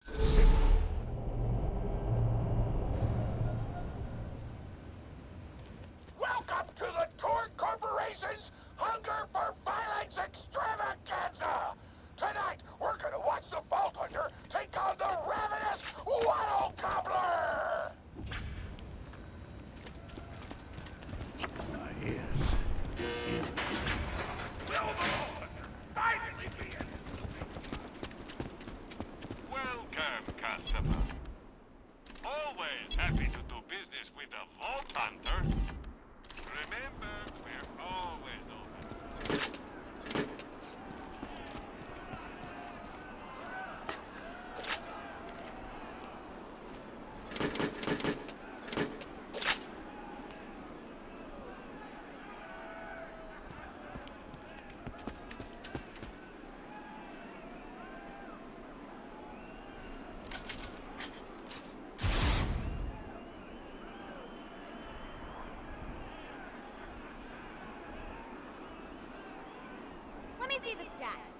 Welcome to the Torgue Corporation's Hunger for Violence Extravaganza! Tonight, we're gonna watch the Vault Hunter take on the ravenous Waddle Gobbler! Will the Vault Hunter finally be in? Welcome, customer. Always happy to do business with the Vault Hunter. Remember, we're always open. Let me see the stats.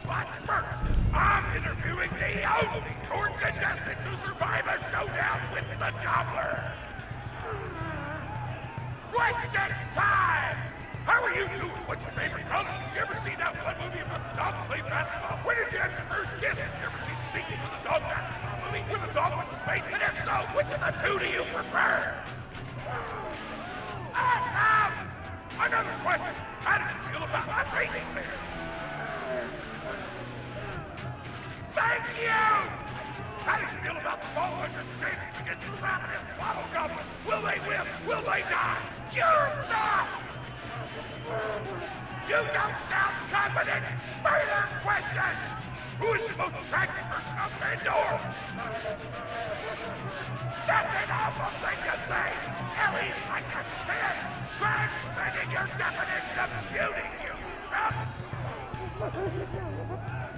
But first, I'm interviewing the only Torgue contestant to survive a showdown with the Gobbler. Question time! How are you doing? What's your favorite color? Did you ever see that one movie about the dog who played basketball? When did you have your first kiss? Did you ever see the sequel to the dog basketball movie where the dog went to space? And if so, which of the two do you prefer? Awesome! Another question. How do you feel about my racing there? Thank you! How do you feel about the Vault Hunter's chances against the ravenous Waddle Gobbler? Will they win? Will they die? Your thoughts! You don't sound confident! Further questions! Who is the most attractive person on Pandora? That's an awful thing to say! Ellie's like a 10! Try expanding your definition of beauty, you chump!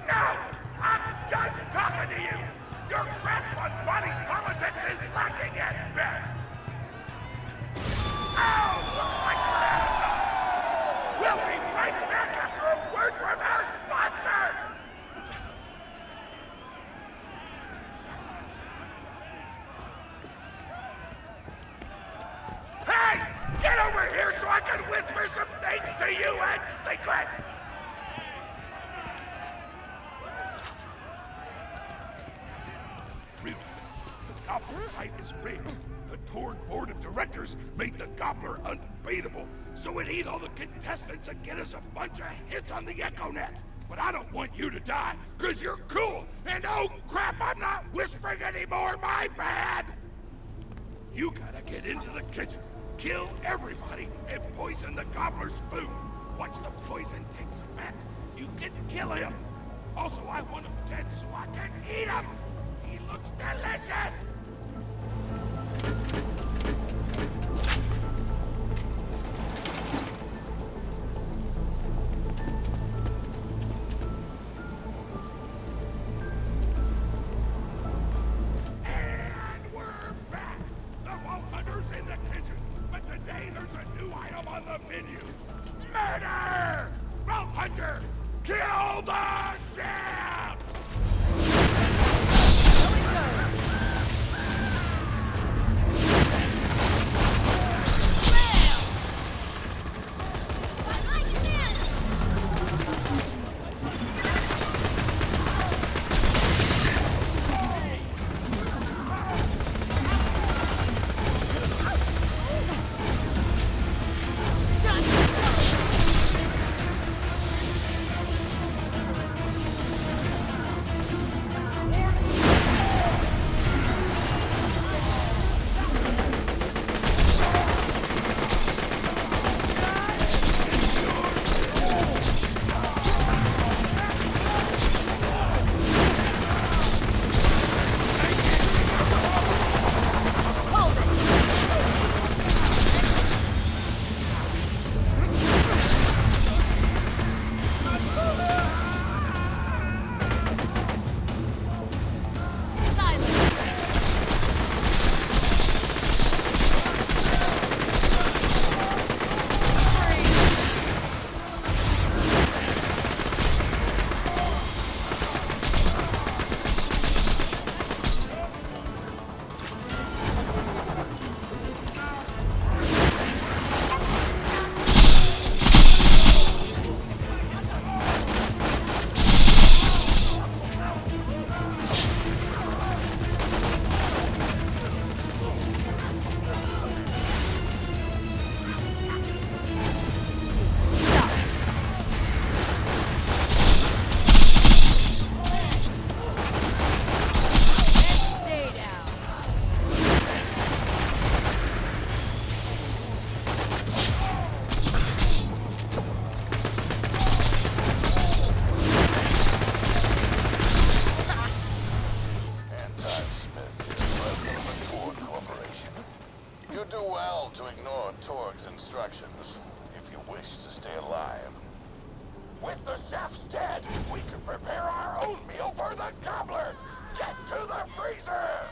No! I'm done talking to you! Your grasp on body politics is lacking at best! Oh, looks like we're out of time! We'll be right back after a word from our sponsor! Hey! Get over here so I can whisper some things to you in secret! Really? The Gobbler fight is rigged. The Torgue Board of Directors made the Gobbler unbeatable, so it eat all the contestants and get us a bunch of hits on the EchoNet. But I don't want you to die, cause you're cool, and oh crap, I'm not whispering anymore, my bad! You gotta get into the kitchen, kill everybody, and poison the Gobbler's food. Once the poison takes effect, you can kill him. Also, I want him dead so I can eat him! He looks delicious! And we're back! The Vault Hunter's in the kitchen, but today there's a new item on the menu. Murder! Vault Hunter, kill the shams! do well to ignore Torgue's instructions if you wish to stay alive. With the chef's dead, we can prepare our own meal for the gobbler! Get to the freezer!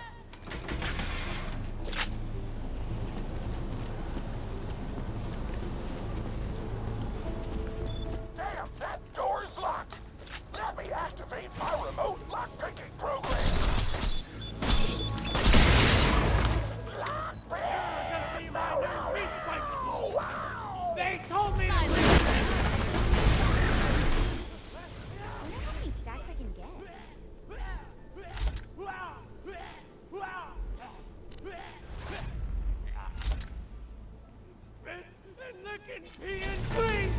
Damn, that door's locked! Let me activate my remote lockpicking program! Lockpick! No, no, no! Wow! They told me. Silence! I wonder how many stacks I can get. Spit and lick and pee and clean.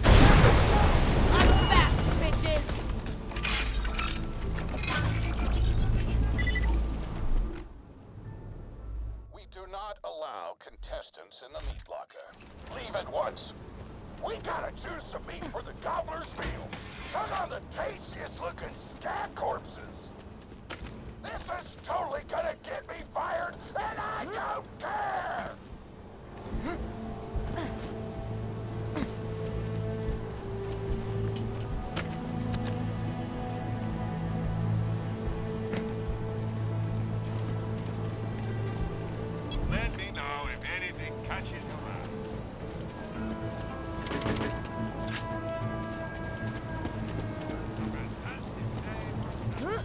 I'm back, bitches! We do not allow contestants in the meat locker. Leave at once. We gotta choose some meat for the gobbler's meal. Tug on the tastiest looking scat corpses. This is totally gonna get me fired, and I don't care! Let me know if anything catches your eye. Fantastic day.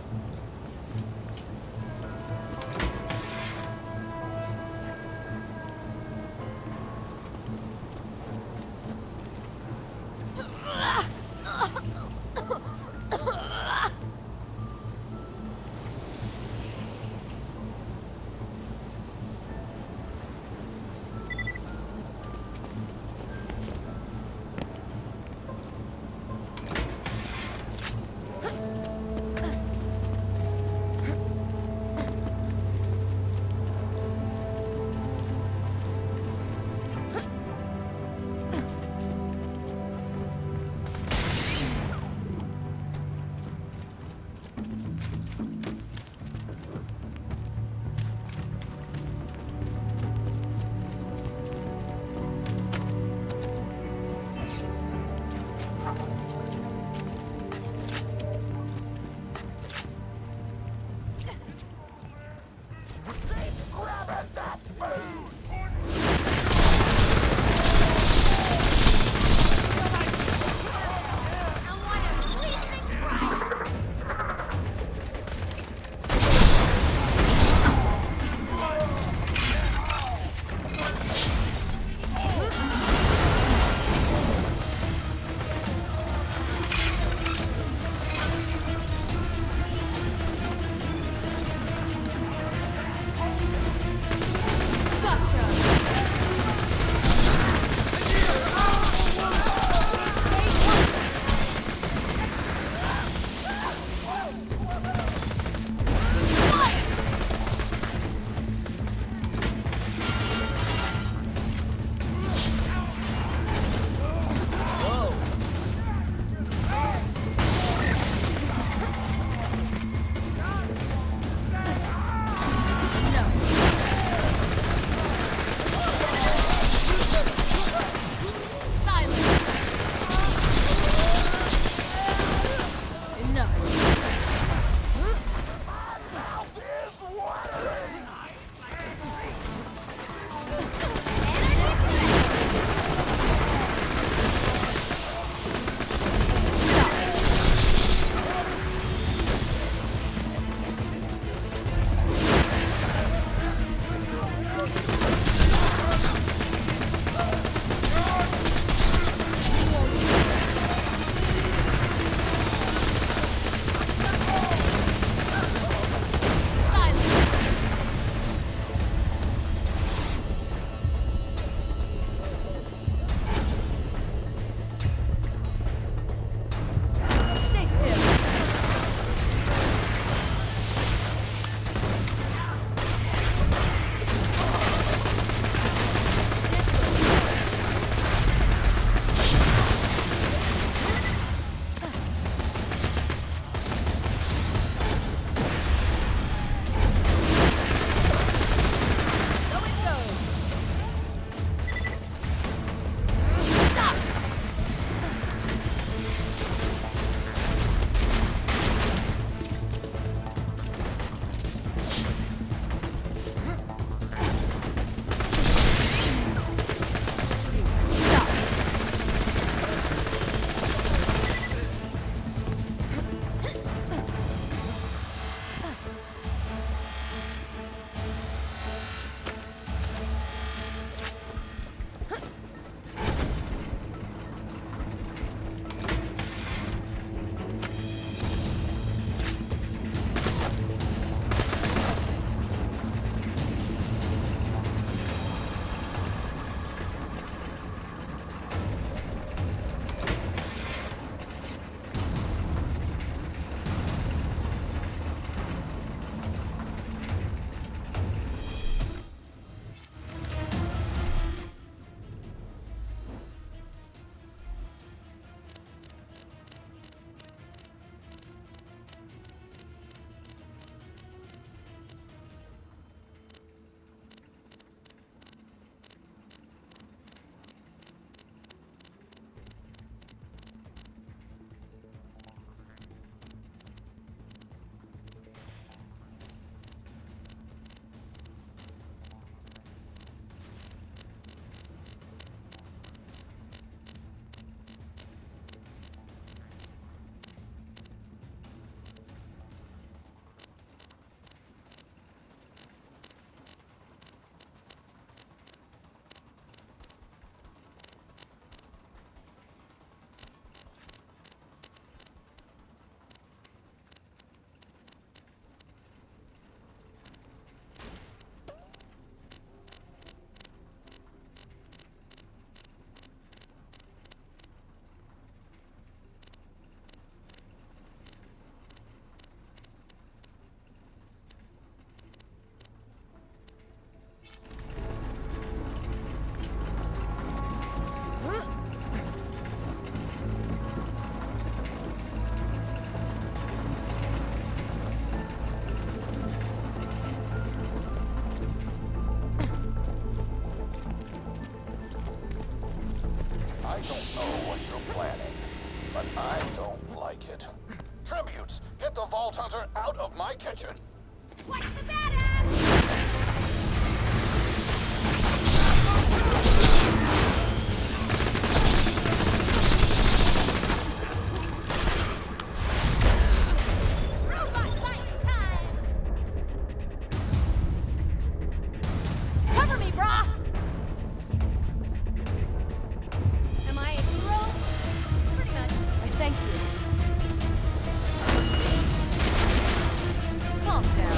I don't know what you're planning, but I don't like it. Tributes, get the Vault Hunter out of my kitchen. What's the matter? Robot fight time! Cover me, brah! Am I a hero? Pretty much. I thank you. Calm down.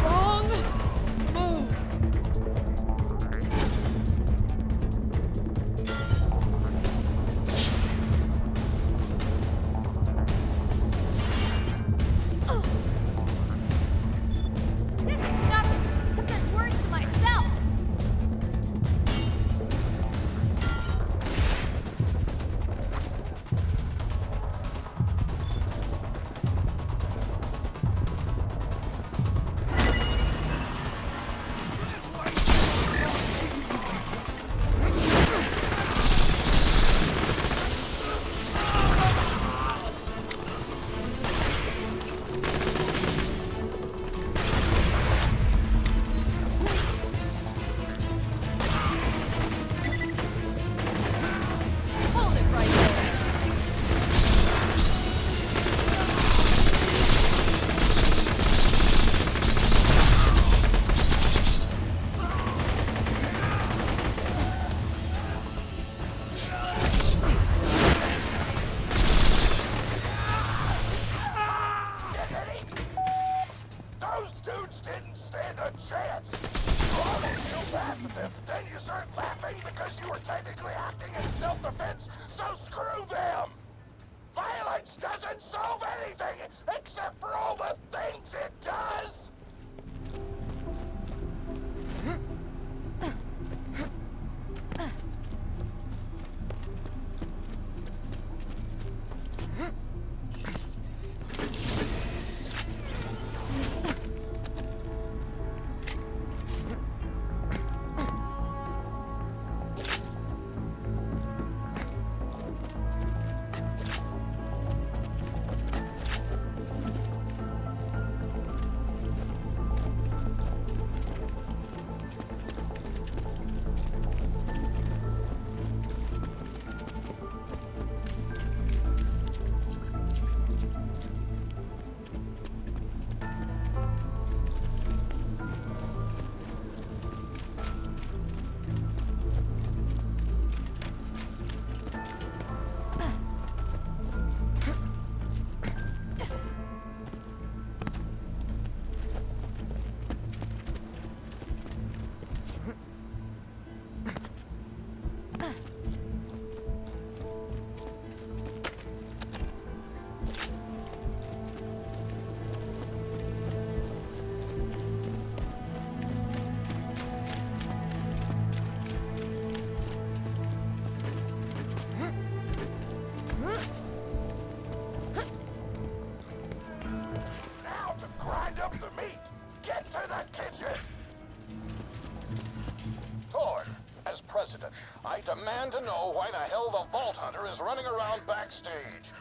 Wrong move. This is nothing. Put those words to myself. Hold it right there. Please stop. Those dudes didn't stand a chance. You almost feel bad for them, but then you start laughing because you were technically acting in self-defense, so screw them! Violence doesn't solve anything except for all the things it does! Now to grind up the meat! Get to the kitchen! Torgue, as president, I demand to know why the hell the Vault Hunter is running around backstage.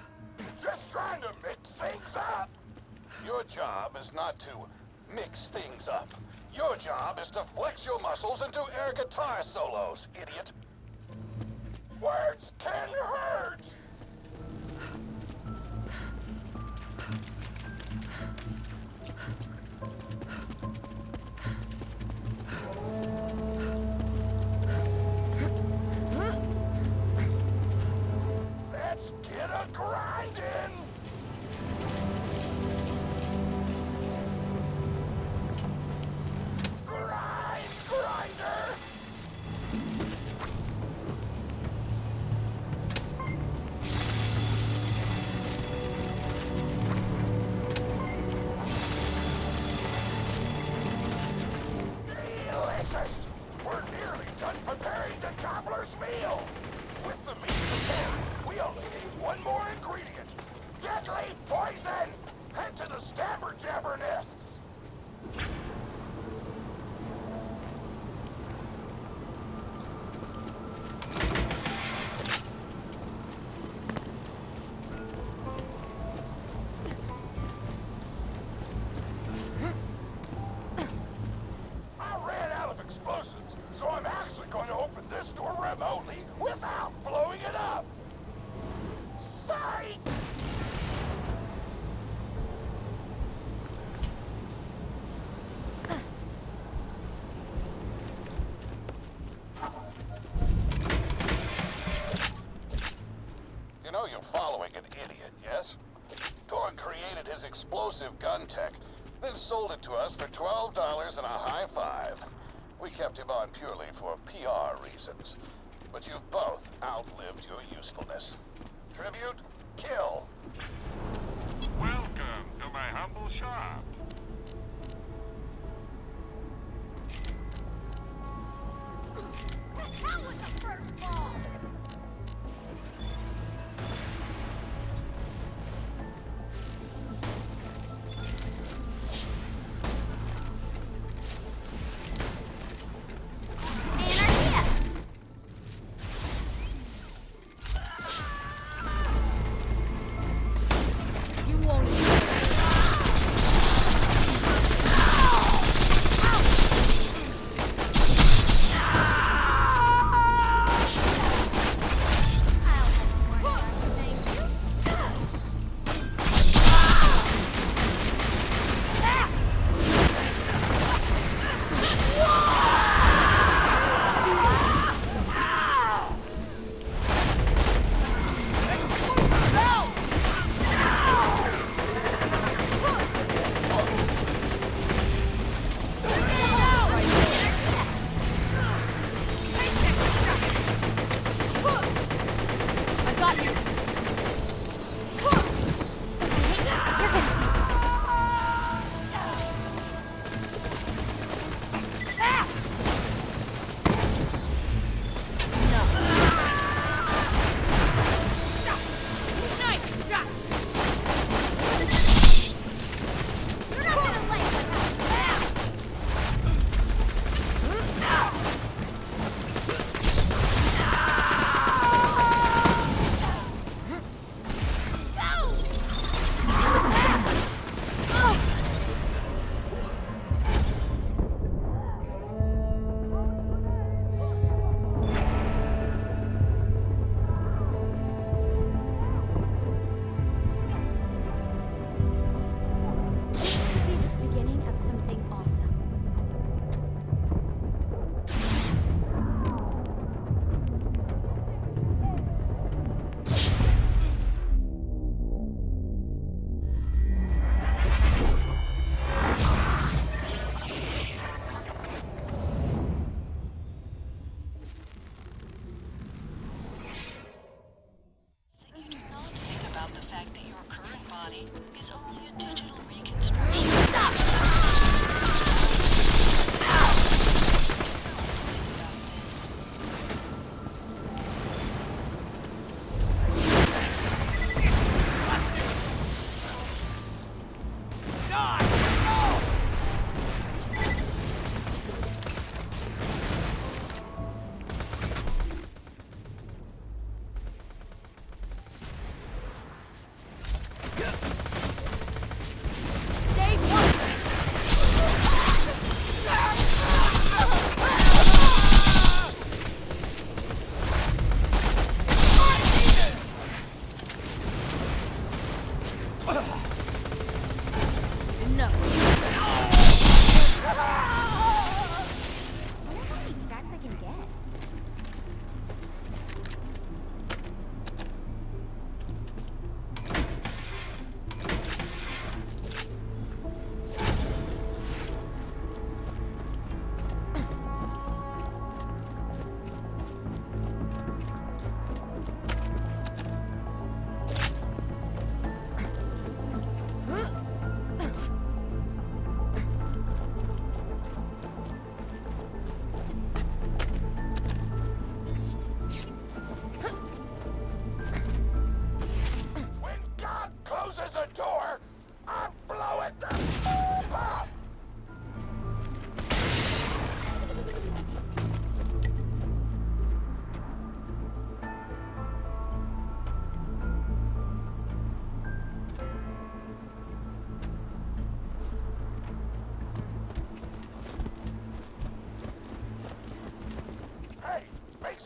Just trying to mix things up. Your job is not to mix things up. Your job is to flex your muscles and do air guitar solos, idiot. Words can hurt! Let's get a grindin'! Grind, grinder! Delicious! We're nearly done preparing the cobbler's meal! With the meat prepared, we only need one more ingredient. like an idiot, yes? Torgue created his explosive gun tech, then sold it to us for $12 and a high five. We kept him on purely for PR reasons. But you've both outlived your usefulness. Tribute, kill. Welcome to my humble shop. Hell with the first ball!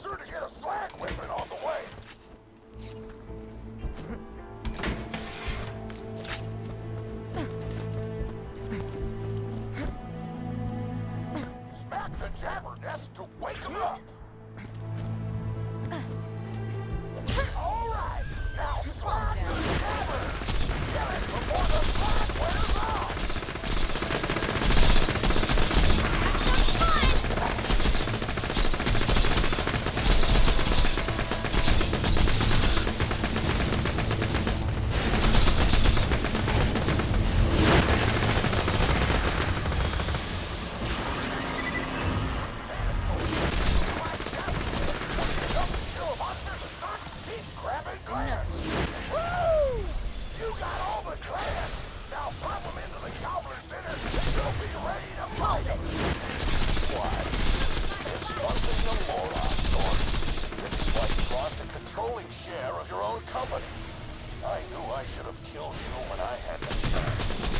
sure to get a slag whipping on the way. Smack the jabbernest to wake him up. All right, now slide grabbing clans. Woo! You got all the clans. Now pop them into the gobbler's dinner and you'll be ready to fight them. What? Says one thing no moron, Torgue. This is why you lost a controlling share of your own company. I knew I should have killed you when I had the chance.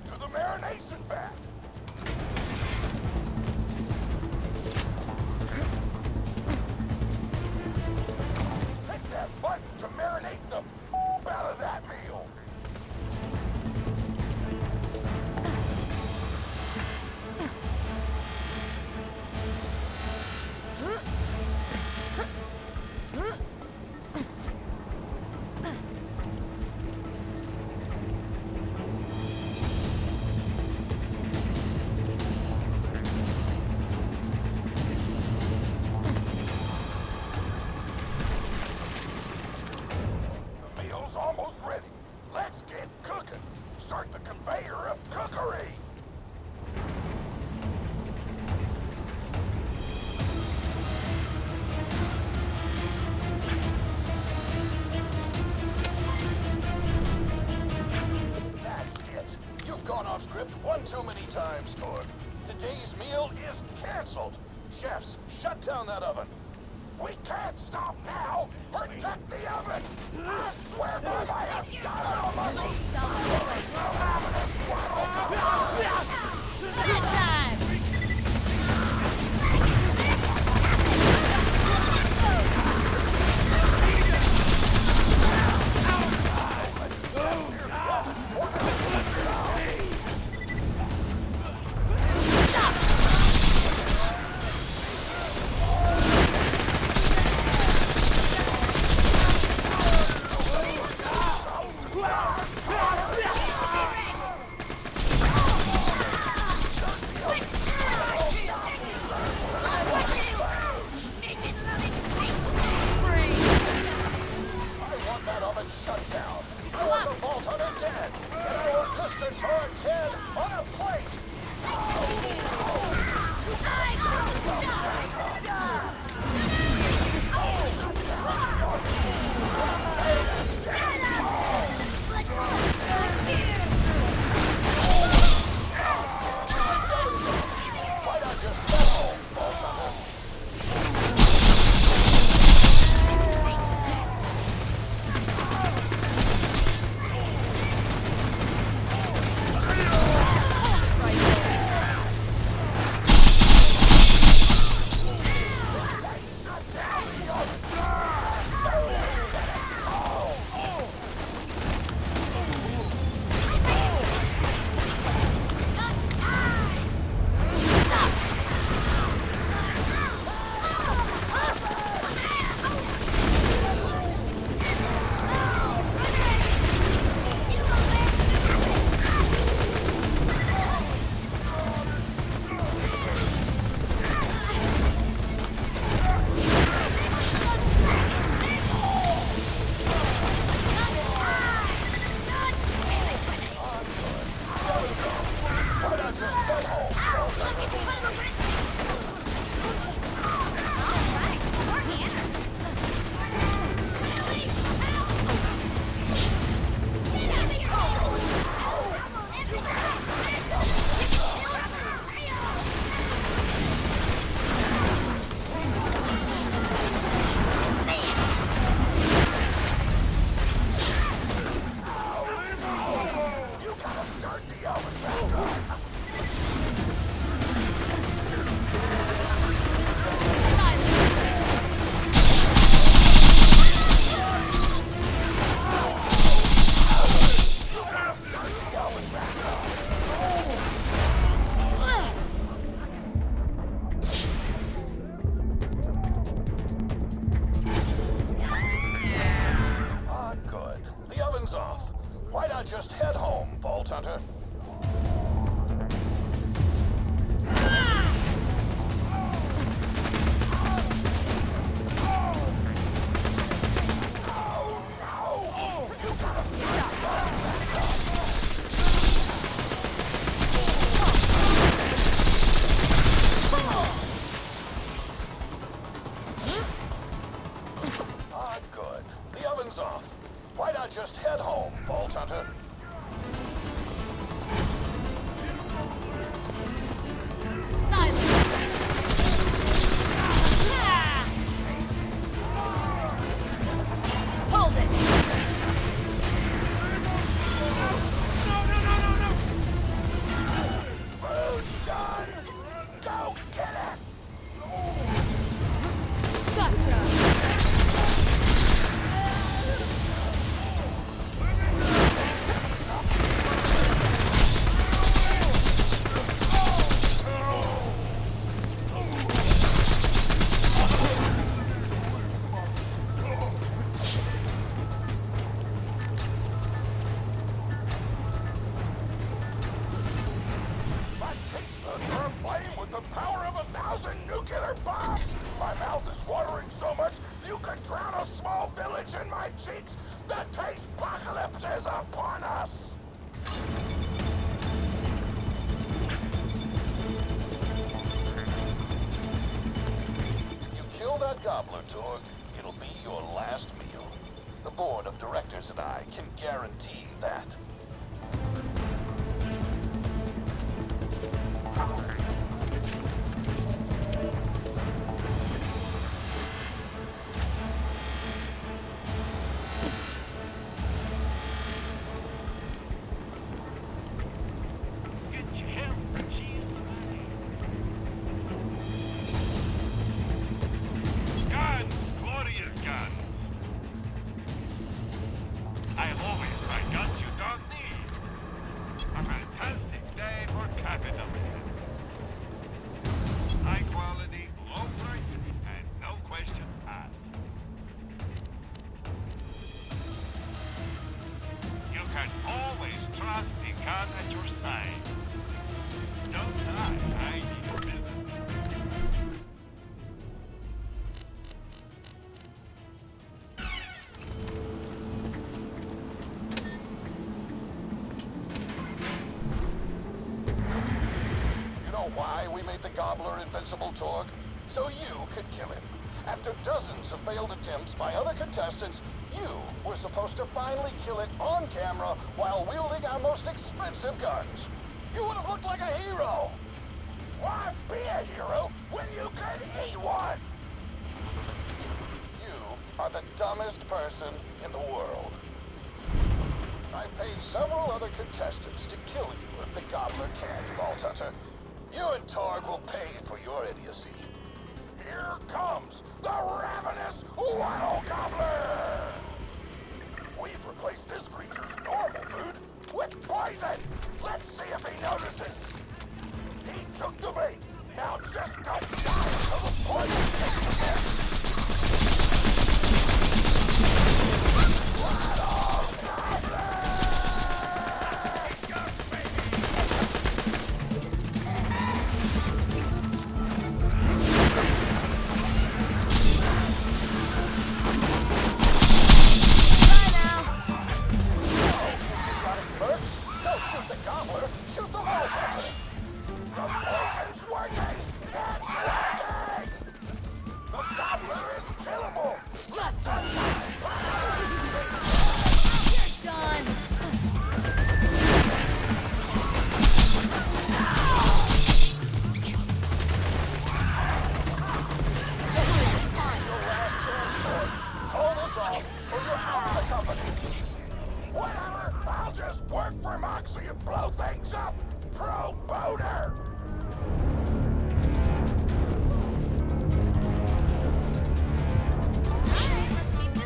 To the marination vat. Hit that button to marinate the out of that meal. Almost ready. Let's get cooking. Start the conveyor of cookery. That's it. You've gone off script one too many times, Torgue. Today's meal is canceled. Chefs, shut down that oven. We can't stop now! Protect the oven! I swear by my abdominal muscles, we'll have this Bedtime! world! head home, Vault Hunter. Ah, good. The oven's off. Why not just head home, Vault Hunter? Silence! Ah! Hold it! Food's done! Go get it! Gotcha! My taste buds are aflame with the power of 1,000 nuclear bombs! My mouth is watering so much you could drown a small village in my cheeks! The taste apocalypse is upon us! If you kill that gobbler, Torgue, it'll be your last meal. The board of directors and I can guarantee that. Get your hell cheese guns, glorious guns. I love it. I guns you don't need. A fantastic day for capitalism. High quality, low prices, and no questions asked. You can always trust the gun at your side. Don't I need your business. You know why we made the gobbler invincible, Torgue? So you could kill him. After dozens of failed attempts by other contestants, you were supposed to finally kill it on camera while wielding our most expensive guns. You would have looked like a hero. Why be a hero when you can eat one? You are the dumbest person in the world. I paid several other contestants to kill you if the gobbler can't, Vault Hunter. You and Torgue will pay for your idiocy. Here comes the ravenous wild gobbler! We've replaced this creature's normal food with poison! Let's see if he notices! He took the bait! Now just don't die until the poison takes effect! Wild gobbler! Bye now! Don't shoot the gobbler, shoot the Vault Hunter! The poison's working! It's working! The gobbler is killable! Gotcha! You're done! This is your last chance, Torgue. Call this off, or you're out of the company. Whatever! I'll just work for Moxie and blow things up! Pro boner! Alright, let's keep this.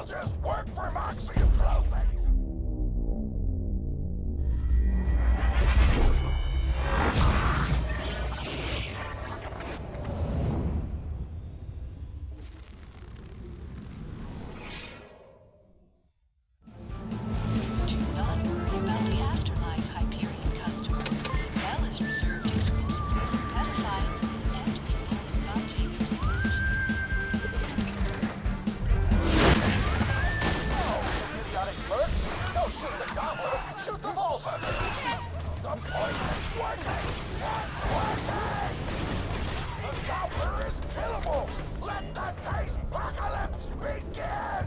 I'll just work for Moxie and blow things. Do not worry about the afterlife, Hyperion customer. Hell is reserved exclusively for pedophiles and people who not take your Idiotic clerks! Don't shoot the gobbler! Shoot the vault hunter! The poison's working! It's working! The gobbler is killable! Let the taste apocalypse begin!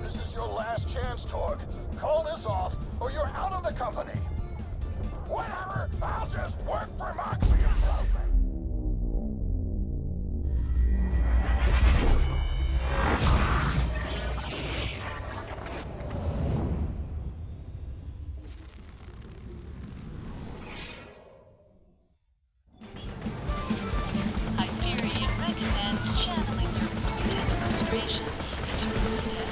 This is your last chance, Torgue. Call this off, or you're out of the company. Whatever, I'll just work for Moxie and blow things. Hyperion recommends channeling your potent frustration into ruined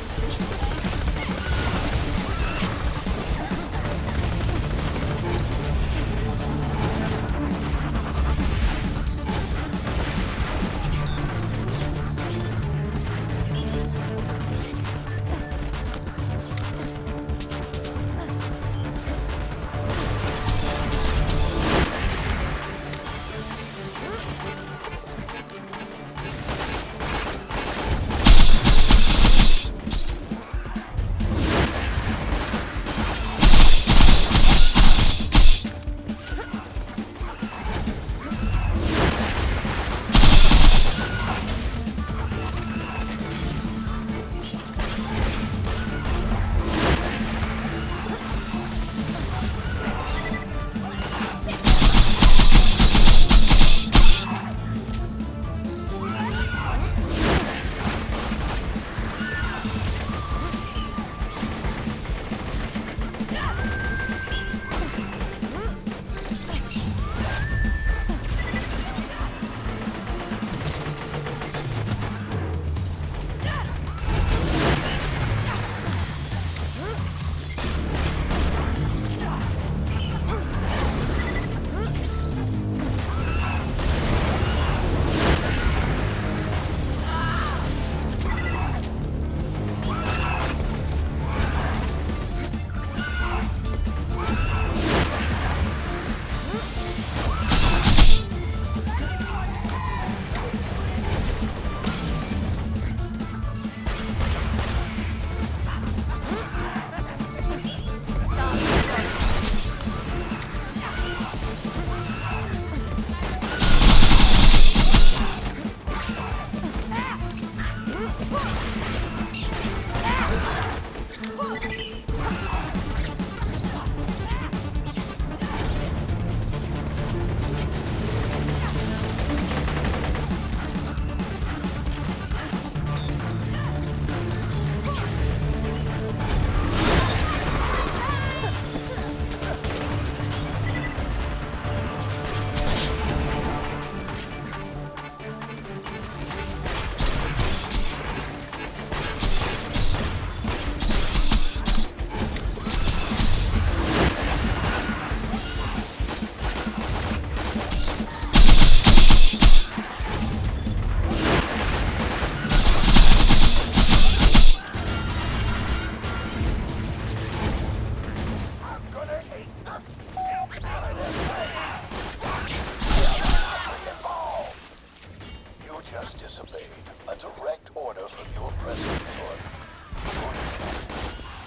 just disobeyed a direct order from your president, Torgue.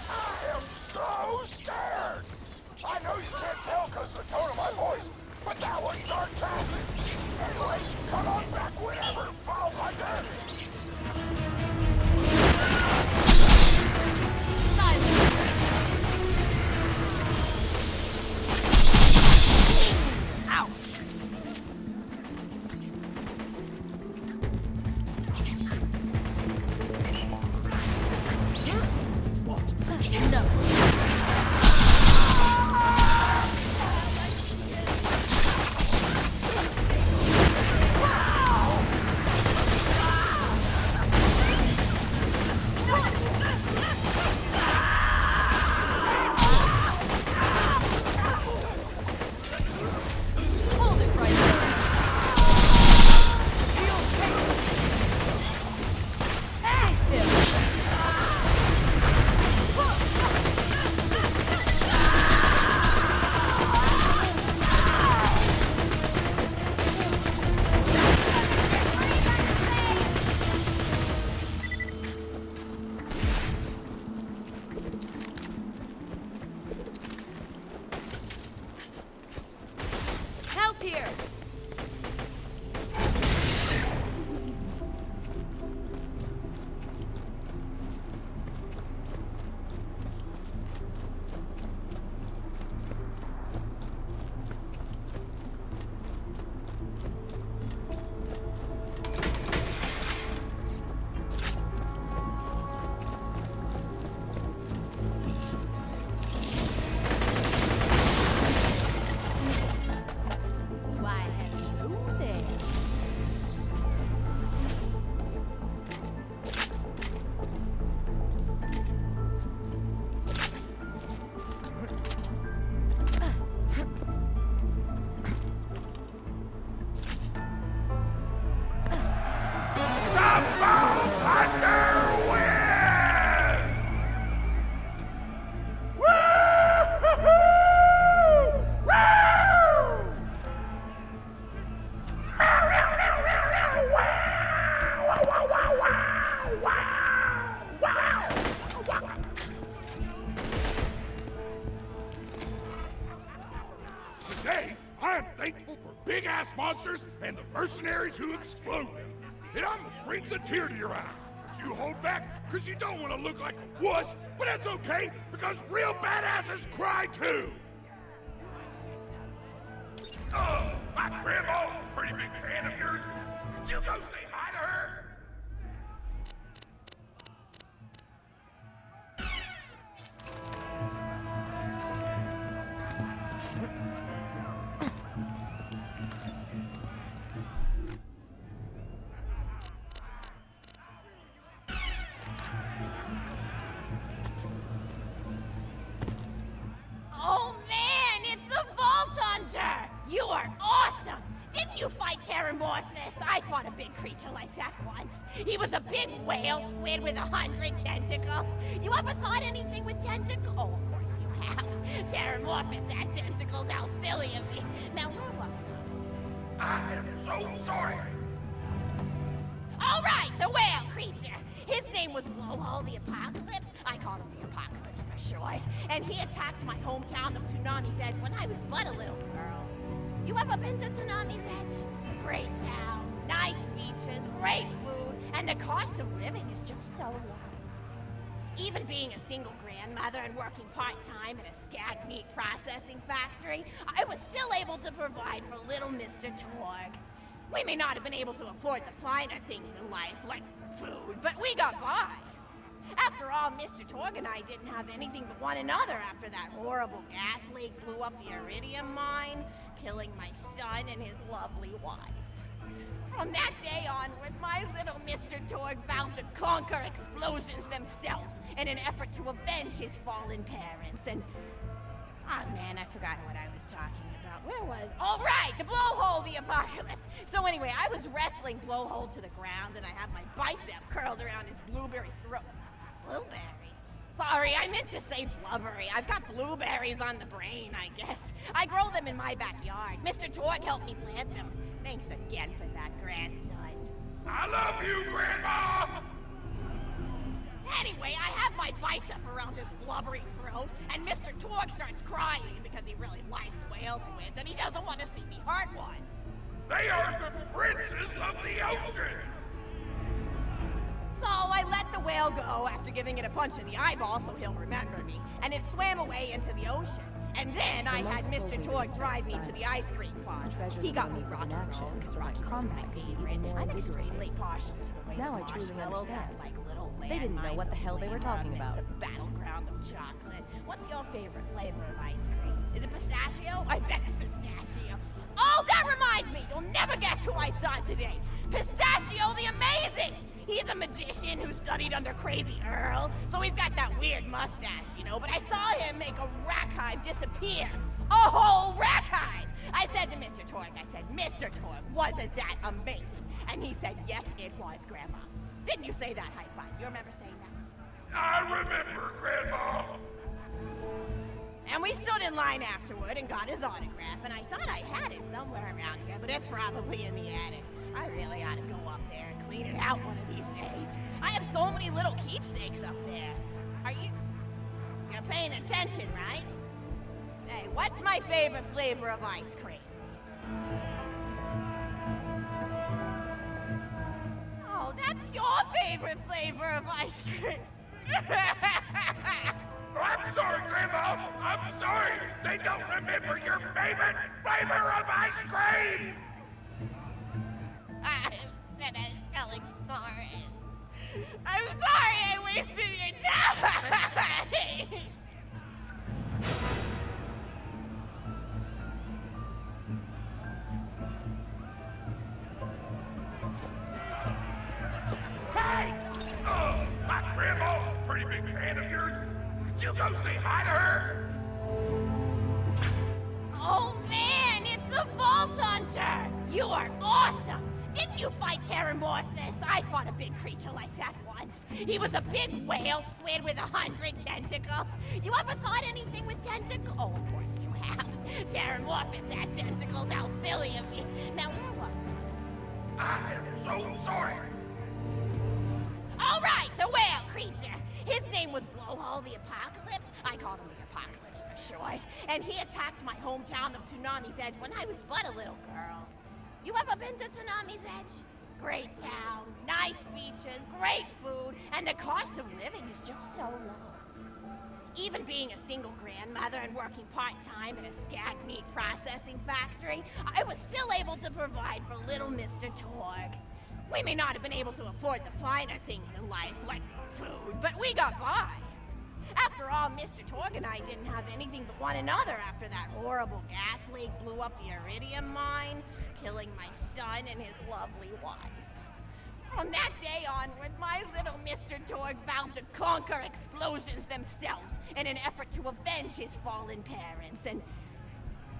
I am so scared! I know you can't tell because of the tone of my voice, but that was sarcastic! Anyway, come on back whenever, Vault Hunter! Here. Why, hello there. Today, I am thankful for big-ass monsters and the mercenaries who explode them. It almost brings a tear to your eye. But you hold back because you don't want to look like a wuss, but that's okay because real badasses cry too. Oh, my grandma's a pretty big fan of yours. Could you go say hi to her? Oh man, it's the Vault Hunter! You are awesome! Didn't you fight Terramorphous? I fought a big creature like that once. He was a big whale squid with 100 tentacles. You ever thought anything with tentacles? Oh, of course you have. Terramorphous had tentacles, how silly of me. Now, where was I am so sorry. I? All right, the whale creature. His name was Blowhole the Apocalypse. I called him the Apocalypse for short. And he attacked my hometown of Tsunami's Edge when I was but a little girl. You ever been to Tsunami's Edge? Great town, nice beaches, great food, and the cost of living is just so low. Even being a single grandmother and working part-time in a scat meat processing factory, I was still able to provide for little Mr. Torgue. We may not have been able to afford the finer things in life, like food, but we got by. After all, Mr. Torgue and I didn't have anything but one another after that horrible gas leak blew up the iridium mine, killing my son and his lovely wife. From that day onward, my little Mr. Torgue vowed to conquer explosions themselves in an effort to avenge his fallen parents, and... oh man, I forgot what I was talking about. Where was... oh right, the Blowhole the Apocalypse! So anyway, I was wrestling Blowhole to the ground, and I have my bicep curled around his blueberry throat. Blueberry? Sorry, I meant to say blubbery. I've got blueberries on the brain, I guess. I grow them in my backyard. Mr. Torgue helped me plant them. Thanks again for that, grandson. I love you, Grandma! Anyway, I have my bicep around his blubbery throat, and Mr. Torgue starts crying because he really likes whale squids, and he doesn't want to see me hurt one. They are the princes of the ocean! So I let the whale go after giving it a punch in the eyeball so he'll remember me, and it swam away into the ocean. And then I had Mr. Torgue drive me to the ice cream park. He got me Rocky Roll because Rocky Roll's my favorite. I'm extremely partial to the way Now the I truly marshmallows understand. act like little They didn't know what the hell they were talking about. It's the battleground of chocolate. What's your favorite flavor of ice cream? Is it pistachio? I bet it's pistachio. Oh, that reminds me! You'll never guess who I saw today. Pistachio the Amazing! He's a magician who studied under Crazy Earl, so he's got that weird mustache, you know, but I saw him make a rack hive disappear. A whole rack hive! I said to Mr. Torgue, Mr. Torgue, wasn't that amazing? And he said, yes, it was, Grandma. Didn't you say that, high five? You remember saying that? I remember, Grandma! And we stood in line afterward and got his autograph, and I thought I had it somewhere around here, but it's probably in the attic. I really ought to go up there and clean it out one of these days. I have so many little keepsakes up there. You're paying attention, right? Say, what's my favorite flavor of ice cream? Oh, that's your favorite flavor of ice cream. I'm sorry, Grandma. I'm sorry. They don't remember your favorite flavor of ice cream. I'm finished telling stories. I'm sorry I wasted your time. Hey! Oh, my grandma, pretty big fan of yours. Could you go say hi to her? Oh man, it's the Vault Hunter! You are awesome! Didn't you fight Terramorphous? I fought a big creature like that once. He was a big whale squid with 100 tentacles. You ever thought anything with tentacles? Oh, of course you have. Terramorphous had tentacles. How silly of me. Now, where was I? I am so sorry. All right, the whale creature. His name was Blowhole the Apocalypse. I called him the Apocalypse for short. And he attacked my hometown of Tsunami's Edge when I was but a little girl. You ever been to Tsunami's Edge? Great town, nice beaches, great food, and the cost of living is just so low. Even being a single grandmother and working part-time at a skag meat processing factory, I was still able to provide for little Mr. Torgue. We may not have been able to afford the finer things in life, like food, but we got by. After all, Mr. Torgue and I didn't have anything but one another after that horrible gas leak blew up the iridium mine, killing my son and his lovely wife. From that day onward, my little Mr. Torgue vowed to conquer explosions themselves in an effort to avenge his fallen parents, and...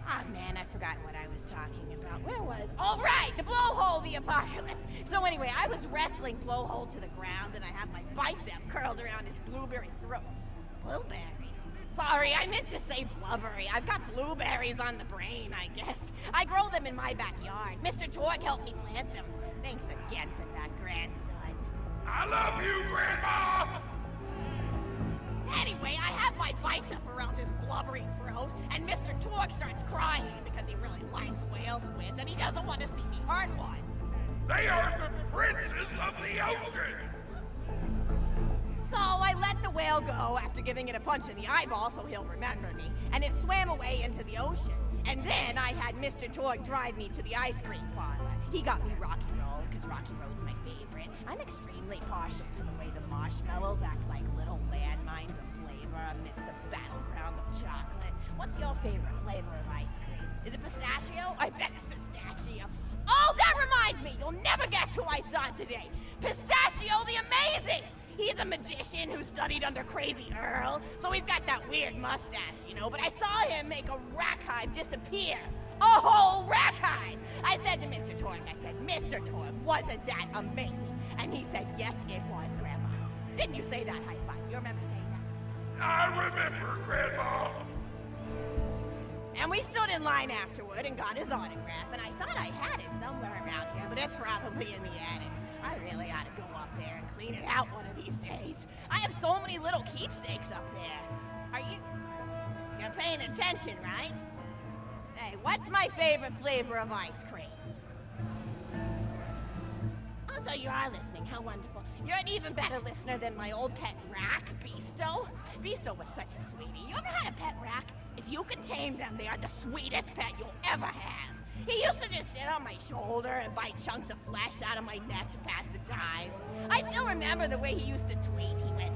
Ah, man, I forgot what I was talking about. Where was... Oh, right! The Blowhole the Apocalypse! So anyway, I was wrestling Blowhole to the ground, and I had my bicep curled around his blueberry throat. Blueberry? Sorry, I meant to say blubbery. I've got blueberries on the brain, I guess. I grow them in my backyard. Mr. Torgue helped me plant them. Thanks again for that, grandson. I love you, Grandma. Anyway, I have my bicep around his blubbery throat, and Mr. Torgue starts crying because he really likes whale squids, and he doesn't want to see me hurt one. They are the princes of the ocean. So I let the whale go after giving it a punch in the eyeball so he'll remember me, and it swam away into the ocean. And then I had Mr. Torgue drive me to the ice cream parlor. He got me Rocky Road, because Rocky Road's my favorite. I'm extremely partial to the way the marshmallows act like little landmines of flavor amidst the battleground of chocolate. What's your favorite flavor of ice cream? Is it pistachio? I bet it's pistachio. Oh, that reminds me! You'll never guess who I saw today! Pistachio the Amazing! He's a magician who studied under Crazy Earl, so he's got that weird mustache, you know, but I saw him make a rack hive disappear. A whole rack hive! I said to Mr. Torgue, Mr. Torgue, wasn't that amazing? And he said, yes, it was, Grandma. Didn't you say that high five? You remember saying that? I remember, Grandma. And we stood in line afterward and got his autograph, and I thought I had it somewhere around here, but it's probably in the attic. I really ought to go up there and clean it out one of these days. I have so many little keepsakes up there. You're paying attention, right? Say, what's my favorite flavor of ice cream? Oh, so you are listening, how wonderful. You're an even better listener than my old pet rack, Beasto. Beasto was such a sweetie. You ever had a pet rack? If you can tame them, they are the sweetest pet you'll ever have. He used to just sit on my shoulder and bite chunks of flesh out of my neck to pass the time. I still remember the way he used to tweet. He went,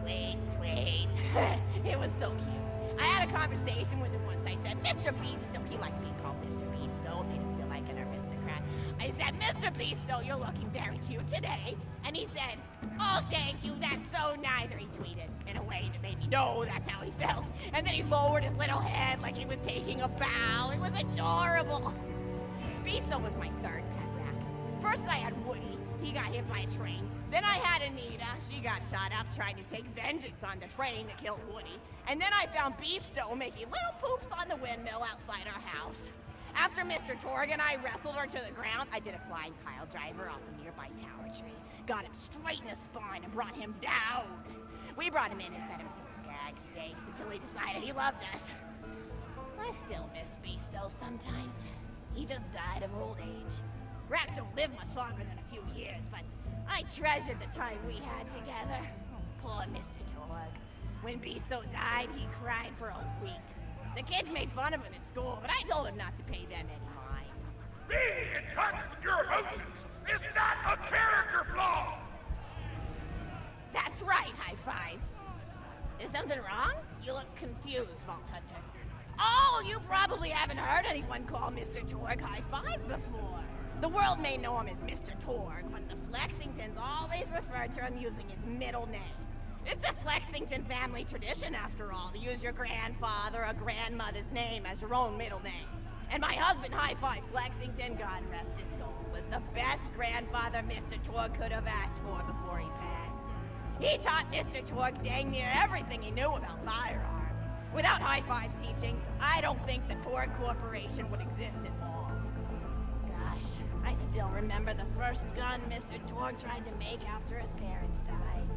tweet, tweet. It was so cute. I had a conversation with him once. I said, Mr. Beasto. He liked being called Mr. Beasto. It made him feel like an aristocrat. I said, Mr. Beasto, you're looking very cute today. And he said, oh, thank you, that's so nice. Or he tweeted in a way that made me know that's how he felt. And then he lowered his little head like he was taking a bow. It was adorable. Beasto was my third pet rack. First I had Woody. He got hit by a train. Then I had Anita. She got shot up trying to take vengeance on the train that killed Woody. And then I found Beasto making little poops on the windmill outside our house. After Mr. Torgue and I wrestled her to the ground, I did a flying pile driver off a nearby tower tree, got him straight in the spine and brought him down. We brought him in and fed him some skag steaks until he decided he loved us. I still miss Beasto sometimes. He just died of old age. Rats don't live much longer than a few years, but I treasured the time we had together. Poor Mr. Torgue. When Beasto died, he cried for a week. The kids made fun of him at school, but I told him not to pay them any mind. Being in touch with your emotions is not a character flaw! That's right, High Five. Is something wrong? You look confused, Vault Hunter. Oh, you probably haven't heard anyone call Mr. Torgue High Five before. The world may know him as Mr. Torgue, but the Flexingtons always refer to him using his middle name. It's a Flexington family tradition, after all, to use your grandfather or grandmother's name as your own middle name. And my husband, High Five Flexington, God rest his soul, was the best grandfather Mr. Torgue could have asked for before he passed. He taught Mr. Torgue dang near everything he knew about firearms. Without High Five's teachings, I don't think the Torgue Corporation would exist at all. Gosh, I still remember the first gun Mr. Torgue tried to make after his parents died.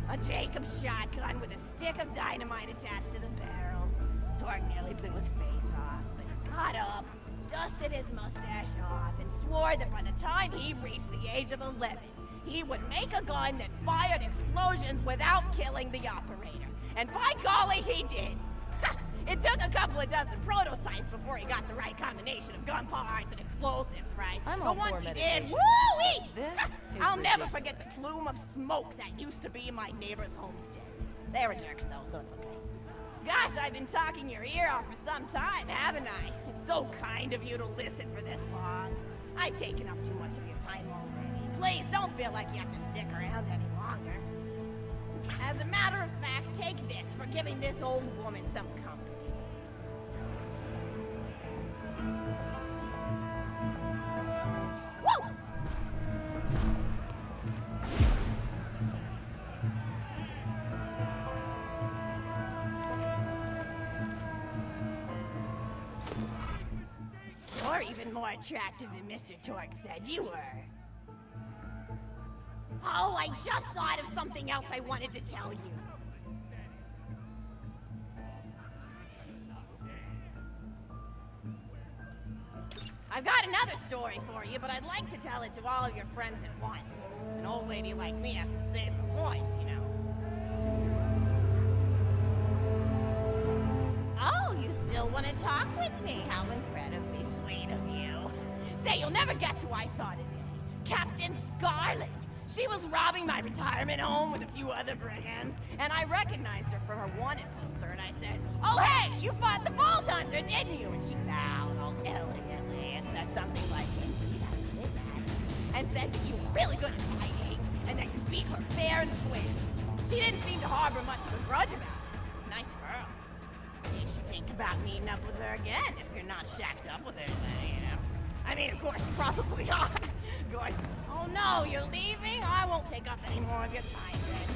A Jacobs shotgun with a stick of dynamite attached to the barrel. Torgue nearly blew his face off, but he got up, dusted his mustache off, and swore that by the time he reached the age of 11, he would make a gun that fired explosions without killing the operator. And by golly, he did! It took a couple of dozen prototypes before he got the right combination of gun parts and explosives, right? I'm but all once for he meditation. did, woo-wee! This is I'll never ridiculous. forget the plume of smoke that used to be my neighbor's homestead. They were jerks, though, so it's okay. Gosh, I've been talking your ear off for some time, haven't I? It's so kind of you to listen for this long. I've taken up too much of your time already. Please, don't feel like you have to stick around any longer. As a matter of fact, take this for giving this old woman some company. Woo! You're even more attractive than Mr. Torgue said you were. Oh, I just thought of something else I wanted to tell you. I've got another story for you, but I'd like to tell it to all of your friends at once. An old lady like me has to save her voice, you know. Oh, you still want to talk with me? How incredibly sweet of you. Say, you'll never guess who I saw today. Captain Scarlet. She was robbing my retirement home with a few other brigands, and I recognized her for her wanted poster, and I said, "Oh, hey, you fought the Vault Hunter, didn't you?" And she bowed all elegantly and said something like, and said that you were really good at fighting, and that you beat her fair and square. She didn't seem to harbor much of a grudge about it. Nice girl. You should think about meeting up with her again if you're not shacked up with her, you know. I mean, of course, you probably are. Good. Oh no, you're leaving? I won't take up any more of your time then.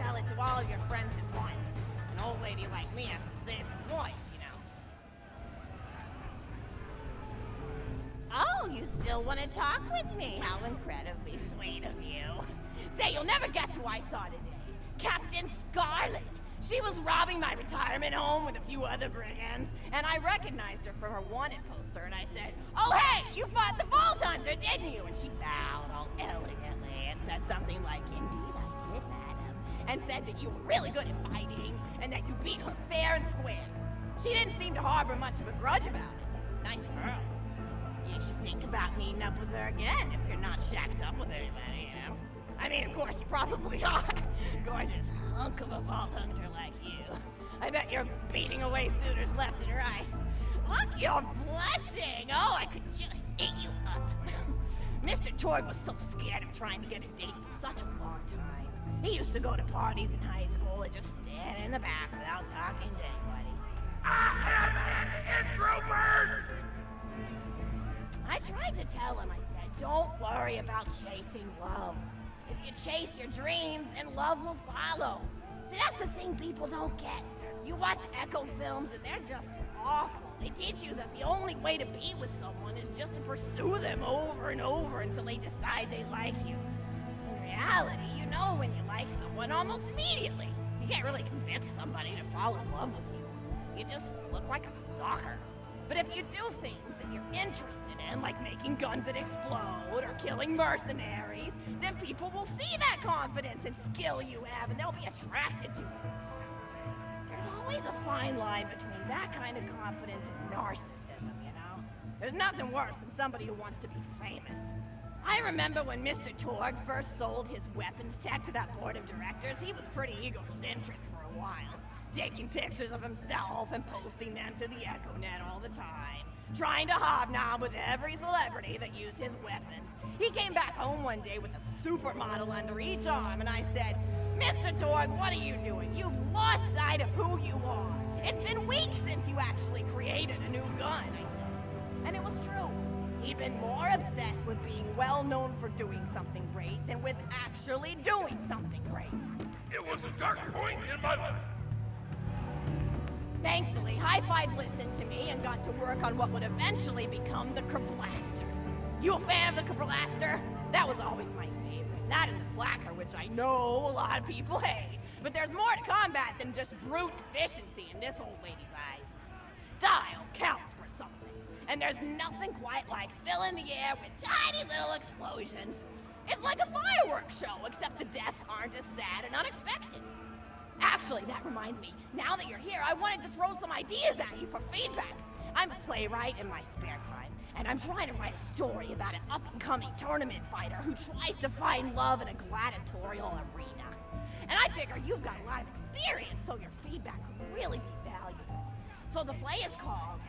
tell it to all of your friends at once. An old lady like me has to save her voice, you know. Oh, you still want to talk with me? How incredibly sweet of you. Say, you'll never guess who I saw today. Captain Scarlet. She was robbing my retirement home with a few other brigands, and I recognized her from her wanted poster, and I said, "Oh, hey, you fought the Vault Hunter, didn't you?" And she bowed all elegantly and said something like, "Indeed I did, madam," and said that you were really good at fighting, and that you beat her fair and square. She didn't seem to harbor much of a grudge about it. Nice girl. You should think about meeting up with her again if you're not shacked up with anybody, you know? I mean, of course, you probably are. Gorgeous hunk of a Vault Hunter like you. I bet you're beating away suitors left and right. Look, you're blushing. Oh, I could just eat you up. Mr. Torgue was so scared of trying to get a date for such a long time. He used to go to parties in high school and just stand in the back without talking to anybody. I am an introvert! I tried to tell him, I said, don't worry about chasing love. If you chase your dreams, then love will follow. See, that's the thing people don't get. You watch Echo films and they're just awful. They teach you that the only way to be with someone is just to pursue them over and over until they decide they like you. In reality, you know when you like someone almost immediately. You can't really convince somebody to fall in love with you. You just look like a stalker. But if you do things that you're interested in, like making guns that explode or killing mercenaries, then people will see that confidence and skill you have, and they'll be attracted to it. There's always a fine line between that kind of confidence and narcissism, you know? There's nothing worse than somebody who wants to be famous. I remember when Mr. Torgue first sold his weapons tech to that board of directors, he was pretty egocentric for a while. Taking pictures of himself and posting them to the EchoNet all the time. Trying to hobnob with every celebrity that used his weapons. He came back home one day with a supermodel under each arm, and I said, "Mr. Torgue, what are you doing? You've lost sight of who you are. It's been weeks since you actually created a new gun," I said. And it was true. He'd been more obsessed with being well known for doing something great than with actually doing something great. It was a dark point in my life. Thankfully, High Five listened to me and got to work on what would eventually become the Kerblaster. You a fan of the Kerblaster? That was always my favorite. That and the Flacker, which I know a lot of people hate. But there's more to combat than just brute efficiency in this old lady's eyes. Style counts for something. And there's nothing quite like filling the air with tiny little explosions. It's like a fireworks show, except the deaths aren't as sad and unexpected. Actually, that reminds me, now that you're here, I wanted to throw some ideas at you for feedback. I'm a playwright in my spare time, and I'm trying to write a story about an up-and-coming tournament fighter who tries to find love in a gladiatorial arena. And I figure you've got a lot of experience, so your feedback could really be valuable. So the play is called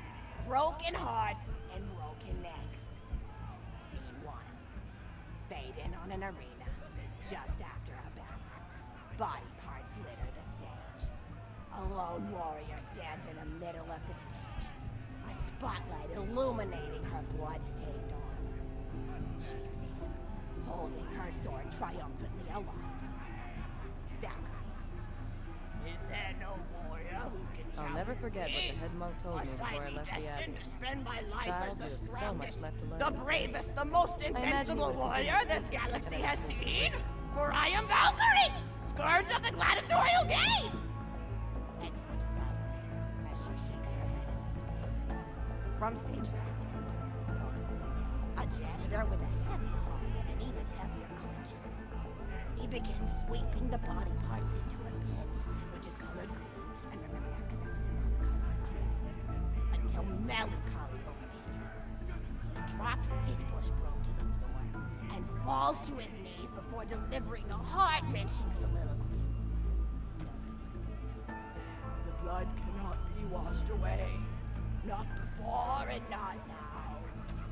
Broken Hearts and Broken Necks. Scene 1. Fade in on an arena, just after a battle. Body parts litter the stage. A lone warrior stands in the middle of the stage, a spotlight illuminating her blood-stained armor. She stands, holding her sword triumphantly aloft. Valkyrie. Is there no warrior who can challenge I'll never forget what the head monk told me Must before I I be left the destined abbey. to spend my life Child, as the you have so much strongest, left to learn the in this bravest, the most imagine you invincible would warrior continue this to galaxy and has I will seen? For I am Valkyrie, scourge of the gladiatorial games! Excellent Valkyrie, as she shakes her head in despair. From stage left, enter Torgue, a janitor with a heavy heart and an even heavier conscience. He begins sweeping the body parts into a bin, which is colored green, and remember that because that's a symbolic color, correct? Until melancholy overtakes him. He drops his push broom to the floor and falls to his knees before delivering a heart-wrenching soliloquy. The blood cannot be washed away. Not before and not now.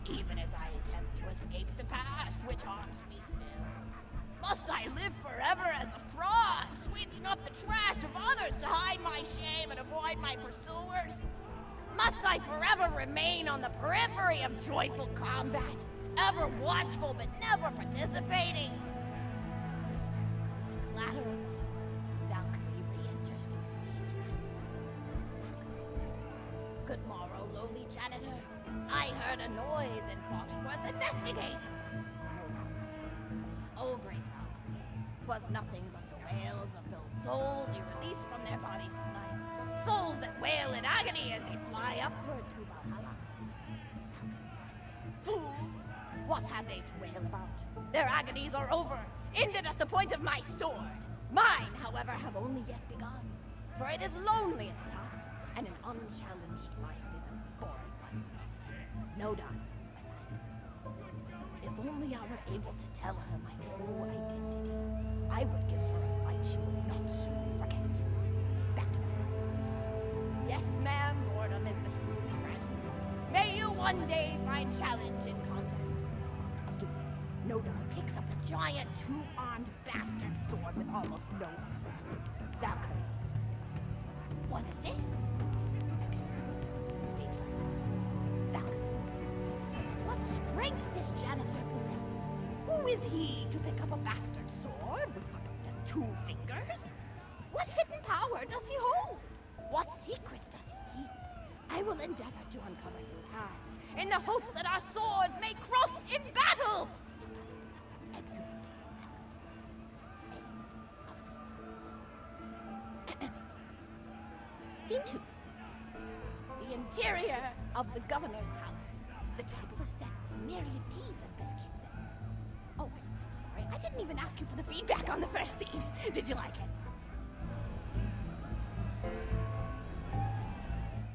Even as I attempt to escape the past, which haunts me still. Must I live forever as a fraud, sweeping up the trash of others to hide my shame and avoid my pursuers? Must I forever remain on the periphery of joyful combat, ever watchful but never participating? The clatter of armor, investigator. Oh, great Valkyrie, 'twas nothing but the wails of those souls you released from their bodies tonight. Souls that wail in agony as they fly upward to Valhalla. Fools! What have they to wail about? Their agonies are over, ended at the point of my sword. Mine, however, have only yet begun. For it is lonely at the top, and an unchallenged life is a boring one. No done, aside. If only I were able to tell her my true identity, I would give her a fight she would not soon forget. Back to that. Yes, ma'am, boredom is the true tragedy. May you one day find challenge in combat. Stupid. Nodon picks up a giant two-armed bastard sword with almost no effort. Valkyrie aside. What is this? Extra. Stage left. Valkyrie. What strength this janitor possessed? Who is he to pick up a bastard sword with but 2 fingers? What hidden power does he hold? What secrets does he keep? I will endeavor to uncover his past in the hopes that our swords may cross in battle! Exeunt. End of scene. Scene 2. The interior of the governor's house. The table is set with myriad teas and biscuits. Oh, I'm so sorry. I didn't even ask you for the feedback on the first scene. Did you like it?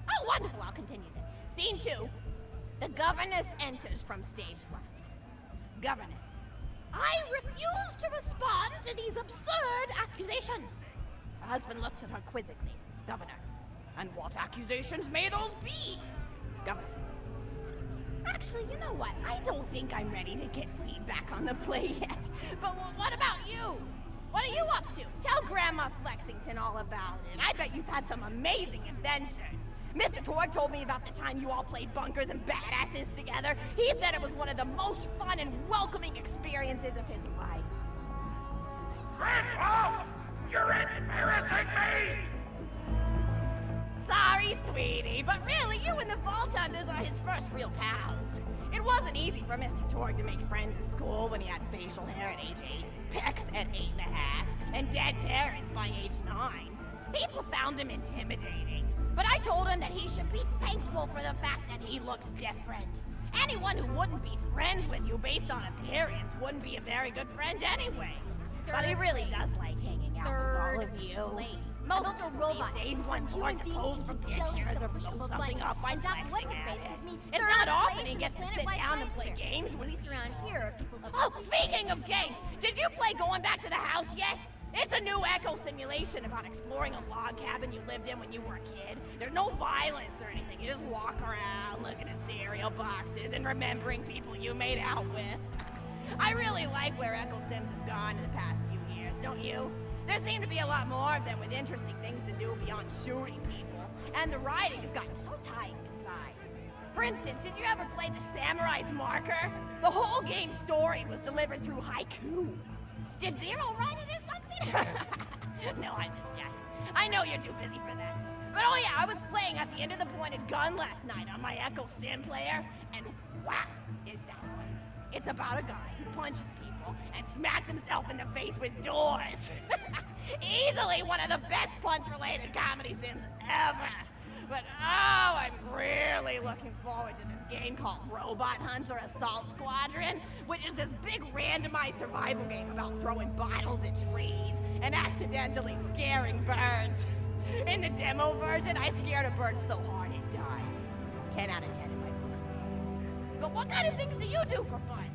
Oh, wonderful. I'll continue then. Scene 2. The governess enters from stage left. Governess. I refuse to respond to these absurd accusations. Her husband looks at her quizzically. Governor. And what accusations may those be? Governess. Actually, you know what? I don't think I'm ready to get feedback on the play yet. But what about you? What are you up to? Tell Grandma Flexington all about it. I bet you've had some amazing adventures. Mr. Torgue told me about the time you all played bunkers and badasses together. He said it was one of the most fun and welcoming experiences of his life. Grandpa! You're embarrassing me! Sorry, sweetie, but really, you and the Vault Hunters are his first real pals. It wasn't easy for Mr. Torgue to make friends at school when he had facial hair at age 8, pecs at 8.5, and dead parents by age 9. People found him intimidating, but I told him that he should be thankful for the fact that he looks different. Anyone who wouldn't be friends with you based on appearance wouldn't be a very good friend anyway. But he really does like hanging out with all of you. Most of these days, one Torgue to pose for pictures or blow something up by flexing at it. It's not often he gets to sit down and play games with At least around here, people love Oh, speaking of games, did you play Going Back to the House yet? It's a new echo simulation about exploring a log cabin you lived in when you were a kid. There's no violence or anything. You just walk around looking at cereal boxes and remembering people you made out with. I really like where Echo Sims have gone in the past few years, don't you? There seem to be a lot more of them with interesting things to do beyond shooting people, and the writing has gotten so tight and concise. For instance, did you ever play The Samurai's Marker? The whole game's story was delivered through haiku. Did Zero write it or something? No, I'm just joshing. I know you're too busy for that. But oh yeah, I was playing at the end of the pointed gun last night on my Echo Sim player, and wow, is that fun. It's about a guy who punches people and smacks himself in the face with doors. Easily one of the best punch-related comedy sims ever. But oh, I'm really looking forward to this game called Robot Hunter Assault Squadron, which is this big randomized survival game about throwing bottles at trees and accidentally scaring birds. In the demo version, I scared a bird so hard it died. 10 out of 10 in my book. But what kind of things do you do for fun?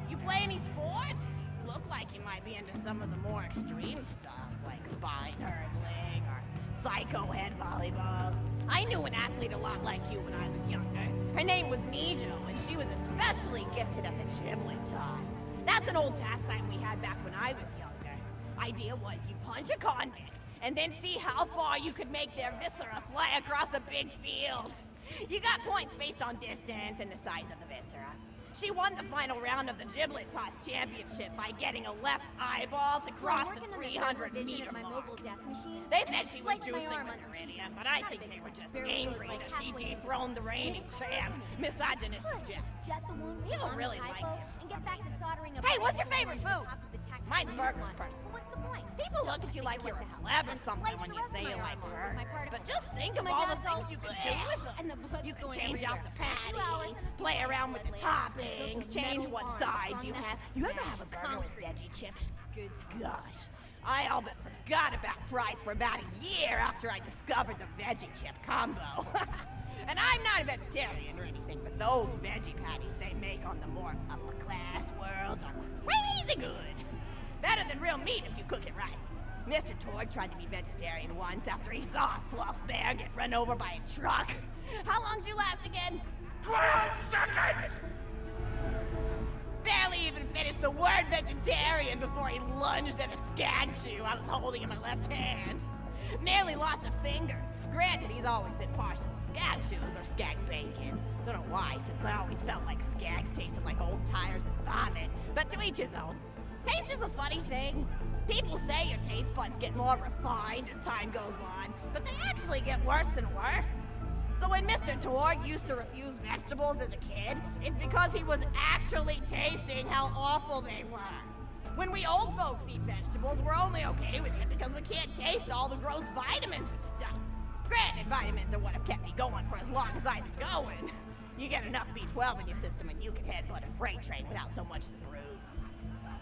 You play any sports? You look like you might be into some of the more extreme stuff, like spine hurdling or psycho head volleyball. I knew an athlete a lot like you when I was younger. Her name was Nijo, and she was especially gifted at the giblet toss. That's an old pastime we had back when I was younger. Idea was you punch a convict, and then see how far you could make their viscera fly across a big field. You got points based on distance and the size of the viscera. She won the final round of the giblet toss championship by getting a left eyeball to cross the 300-meter my mark. mobile death machine. They said she was Spliced my juicing arm with on some iridium, cheap- but I not think even they were close. just Barely angry like that she halfway. dethroned the reigning champ, misogynistic Jeff. Jet the wound with People an really hypo liked him for and get some back to soldering a Hey, what's your bicycle favorite line to food? the top of the tactical Mine's unit burgers, line. personally. But what's the point? People So look at you I like figure you're a what the hell. pleb or I've something spliced when the you rest say of you my like arm off with my burgers, but particles. just think of My all the dad's things you could do bam, with them. and the blood's You can going change out the everywhere. 2 hours patty, and a play few around with the hours later, toppings, those change metal what arms sides strung you to have. that You ever smash have a burger with concrete. veggie chips? Good times. Gosh, I all but forgot about fries for about a year after I discovered the veggie chip combo. And I'm not a vegetarian or anything, but those veggie patties they make on the more upper class worlds are crazy good. Better than real meat if you cook it right. Mr. Torgue tried to be vegetarian once after he saw a fluff bear get run over by a truck. How long did you last again? 12 seconds! Barely even finished the word vegetarian before he lunged at a skag chew I was holding in my left hand. Nearly lost a finger. Granted, he's always been partial to skag chews or skag bacon. Don't know why, since I always felt like skags tasted like old tires and vomit. But to each his own. Taste is a funny thing. People say your taste buds get more refined as time goes on, but they actually get worse and worse. So when Mr. Torgue used to refuse vegetables as a kid, it's because he was actually tasting how awful they were. When we old folks eat vegetables, we're only okay with it because we can't taste all the gross vitamins and stuff. Granted, vitamins are what have kept me going for as long as I've been going. You get enough B12 in your system and you can headbutt a freight train without so much as a bruise.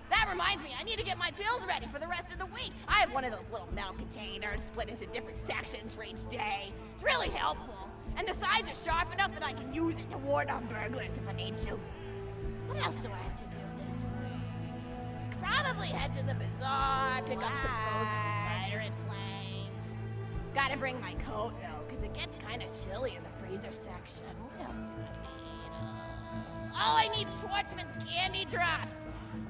That reminds me, I need to get my pills ready for the rest of the week. I have one of those little metal containers split into different sections for each day. It's really helpful. And the sides are sharp enough that I can use it to ward off burglars if I need to. What else do I have to do this week? Probably head to the bazaar, pick up some frozen spider and flames. Gotta bring my coat though, because it gets kind of chilly in the freezer section. What else do I need? Oh, I need Schwartzman's candy drops.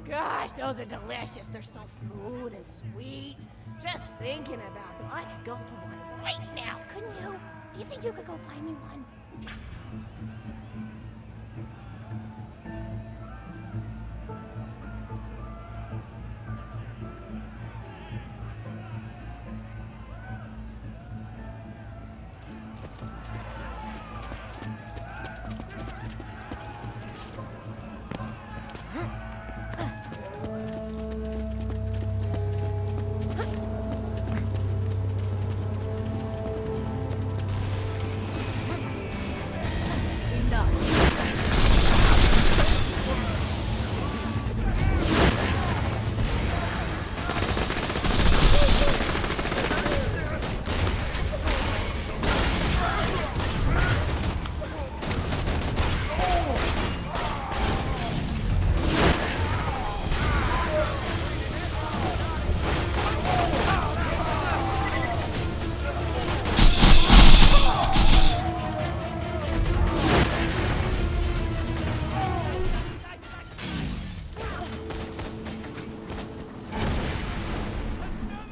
Gosh, those are delicious. They're so smooth and sweet. Just thinking about them, I could go for one right now, couldn't you? Do you think you could go find me one?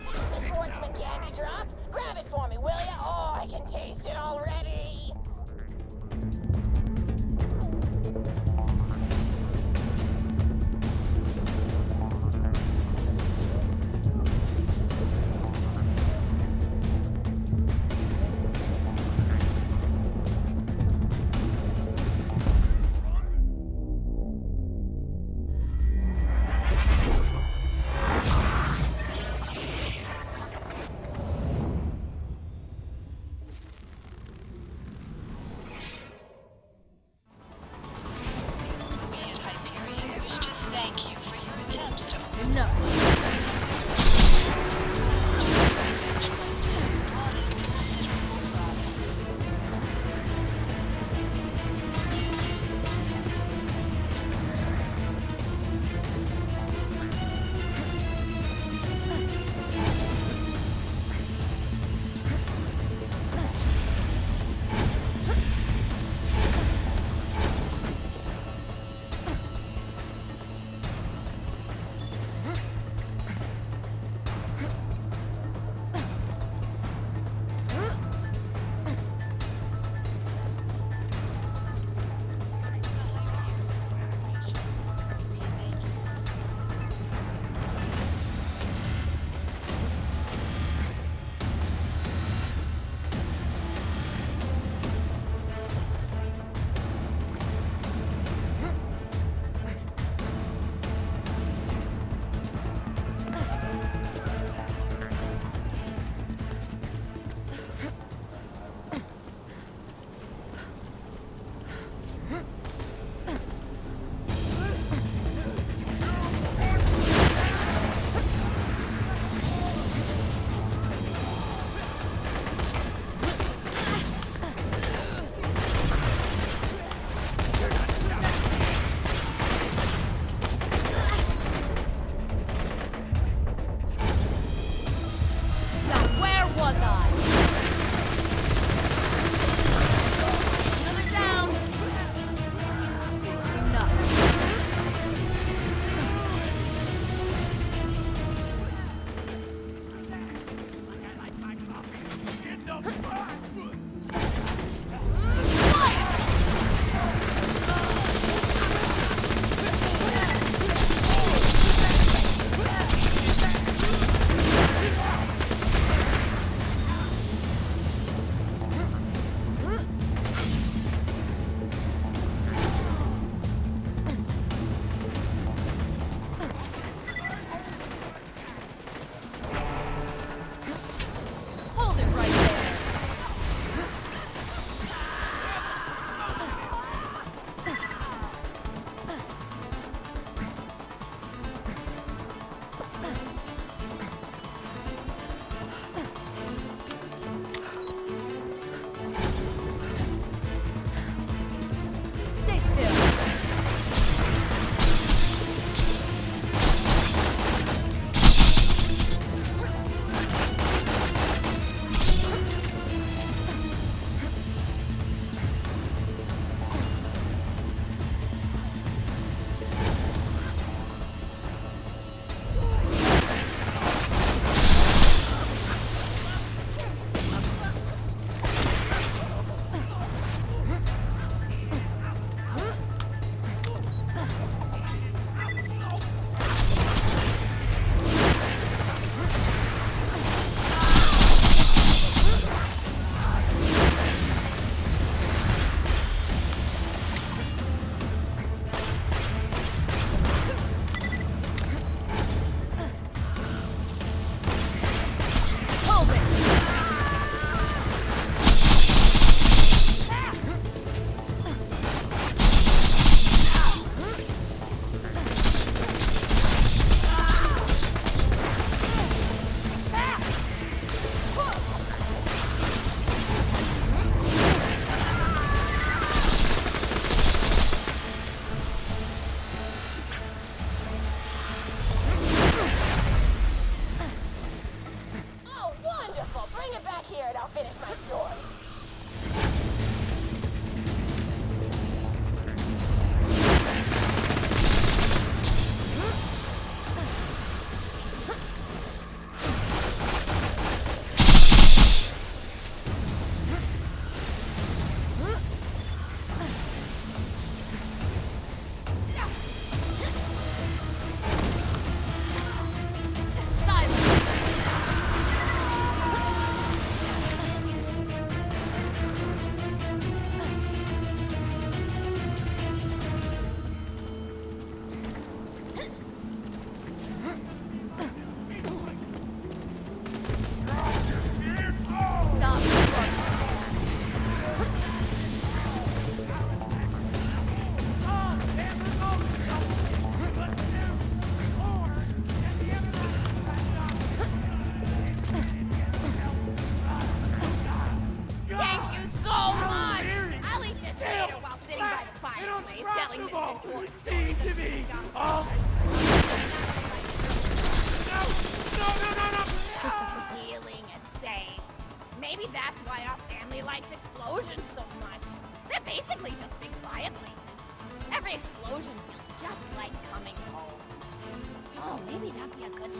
There's a Schwartzman candy drop. Grab it for me, will ya? Oh, I can taste it already. We at Hyperion wish to thank you for your attempts to open Enough.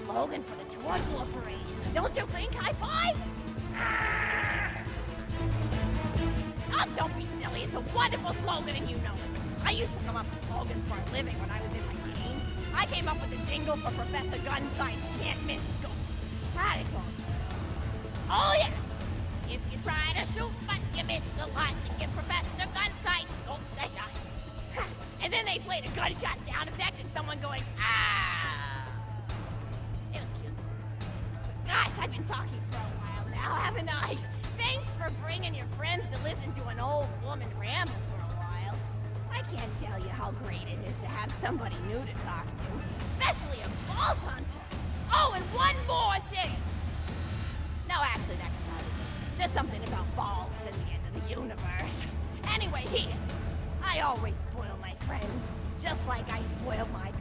slogan for the Torgue Corporation. Don't you think? High five? Oh, don't be silly. It's a wonderful slogan and you know it. I used to come up with slogans for a living when I was in my teens. I came up with a jingle for Professor Gunsight's Can't Miss Scopes. How'd it go? Oh yeah! If you try to shoot but you miss a lot, you give Professor Gunsight Scopes a shot. And then they played a gunshot sound effect and someone going, ah! It was cute. But gosh, I've been talking for a while now, haven't I? Thanks for bringing your friends to listen to an old woman ramble for a while. I can't tell you how great it is to have somebody new to talk to, especially a vault hunter. Oh, and one more thing. No, actually, that's not it. Just something about vaults and the end of the universe. Anyway, here. I always spoil my friends, just like I spoiled my